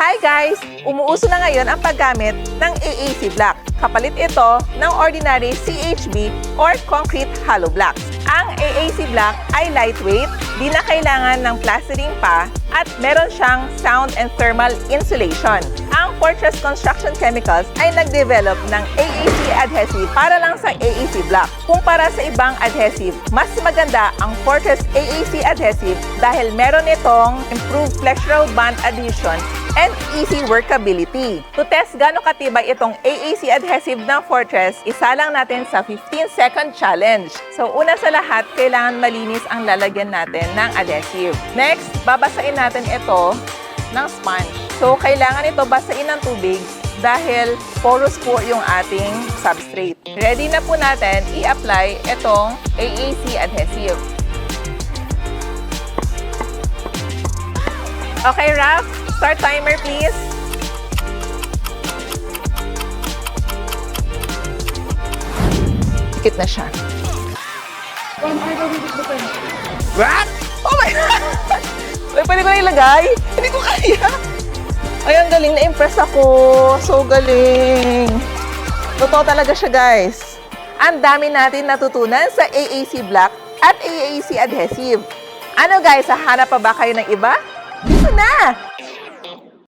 Hi guys! Umuuso na ngayon ang paggamit ng AAC block. Kapalit ito ng ordinary CHB or concrete hollow blocks. Ang AAC block ay lightweight, di na kailangan ng plastering pa, at meron siyang sound and thermal insulation. Ang Fortress Construction Chemicals ay nag-develop ng AAC adhesive para lang sa AAC block. Kumpara sa ibang adhesive, mas maganda ang Fortress AAC adhesive dahil meron itong improved flexural bond adhesion and easy workability. To test gaano katibay itong AAC adhesive ng Fortress, isa lang natin sa 15-second challenge. So una sa lahat, kailangan malinis ang lalagyan natin ng adhesive. Next, babasain natin ito ng sponge. So kailangan ito basain ng tubig dahil porous po yung ating substrate. Ready na po natin i-apply itong AAC adhesive. Okay, Raf, start timer please. Dikit na siya. 1 hour daw bibigyan. What? Oh my God! Ay, pwede ko na ilagay? Hindi ko kaya. Ay, ang galing. Na-impress ako. So galing. Totoo talaga siya, guys. Ang dami natin natutunan sa AAC block at AAC adhesive. Ano guys, hahanap pa ba kayo ng iba? Dito na!